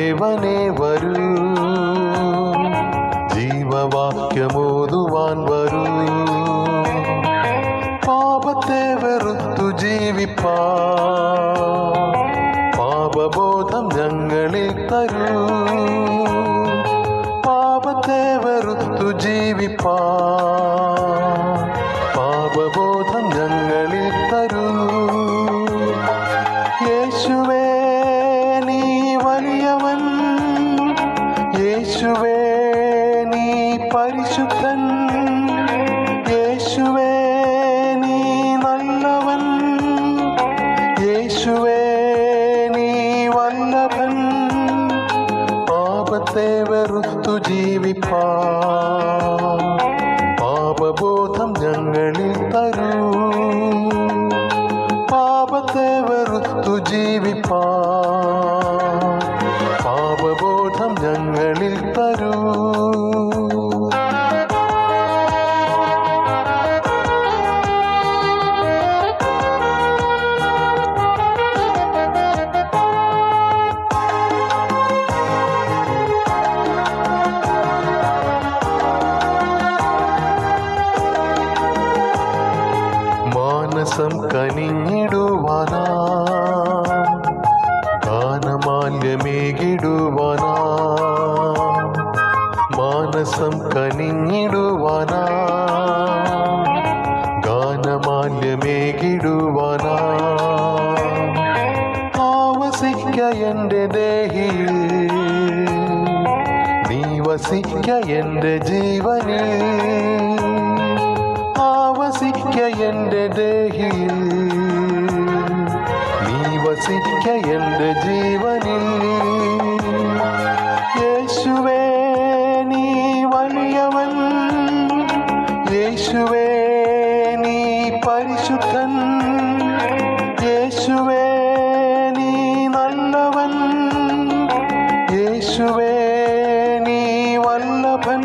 ദേവനേ വരൂ, ജീവവാക്യമോതുവാൻ വരൂ. പാപത്തെ വെറുത്തു ജീവിപ്പാൻ പാപബോധം ഞങ്ങളിൽ തരൂ. പാപത്തെ വെറുത്തു ജീവിപ്പാൻ പാപബോധം ഞങ്ങളിൽ തരൂ. യേശുവേ നീ വലിയവൻ, യേശുവേ നീ പരിശുദ്ധൻ, യേശുവേ നീ നല്ലവൻ, യേശുവേ നീ വല്ലഭൻ. പാപത്തെ വെറുത്തു ജീവിപ്പാൻ പാപബോധം ഞങ്ങളിൽ തരൂ. പാപത്തെ വെറുത്തു ജീവിപ്പാൻ പാപബോധം ഞങ്ങളിൽ തരൂ. മാനസം കനിഞ്ഞിടുവാനാ, ഗാനമാല്യമേകിടുവാനാ, മാനസം കനിഞ്ഞിടുവാനാ, ഗാനമാല്യമേകിടുവാനാ. ആവസിക്ക എൻ്റെ ദേഹിയിൽ, നീ വസിക്ക എൻ്റെ ജീവനിൽ. ആവസിക്ക എൻ്റെ ദേഹിയിൽ, നീ വസിക്ക എൻ്റെ ജീവനിൽ. യേശുവേ നീ വലിയവൻ, യേശുവേ നീ പരിശുദ്ധൻ, യേശുവേ നീ നല്ലവൻ, യേശുവേ നീ വല്ലഭൻ.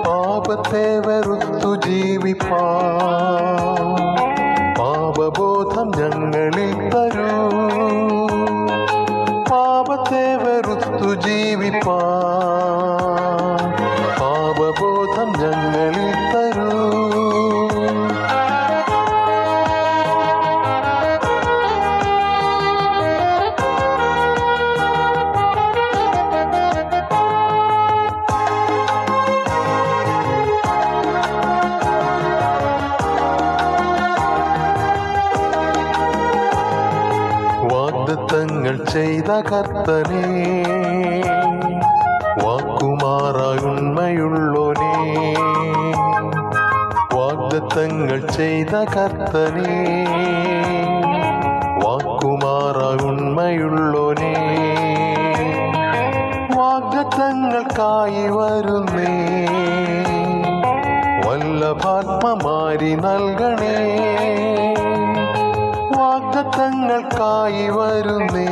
പാപത്തെ വെറുത്തു ജീവിപ്പാൻ പാപബോധം ഞങ്ങളിൽ തരൂ. പാപത്തെ വെറുത്തു ജീവിപ്പാൻ പാപബോധം ഞങ്ങളിൽ തരൂ. വാഗ്ദത്തങ്ങൾ ചെയ്ത കർത്തനേ, വാക്കുമാറായി ഉണ്മയുള്ളോനേ. വാഗ്ദത്തങ്ങൾ ചെയ്ത കർത്തനേ, വാക്കുമാറായി ഉണ്മയുള്ളോനേ. വാഗ്ദത്തങ്ങൾക്കായി വരുന്നേ, വല്ലഭാത്മമാരി നൽകണേ. വാഗ്ദത്തങ്ങൾക്കായി വരുന്നേ,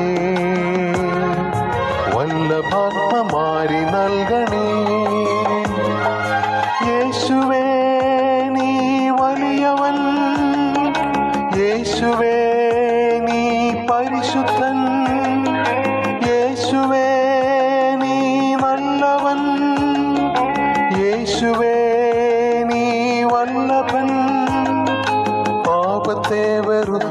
വല്ലഭാത്മമാരി നൽകണേ. യേശുവേ നീ വലിയവൻ, യേശുവേ നീ പരിശുദ്ധൻ, യേശുവേ നീ നല്ലവൻ, യേശുവേ നീ വല്ലഭൻ. പാപത്തെ വെറുത്തു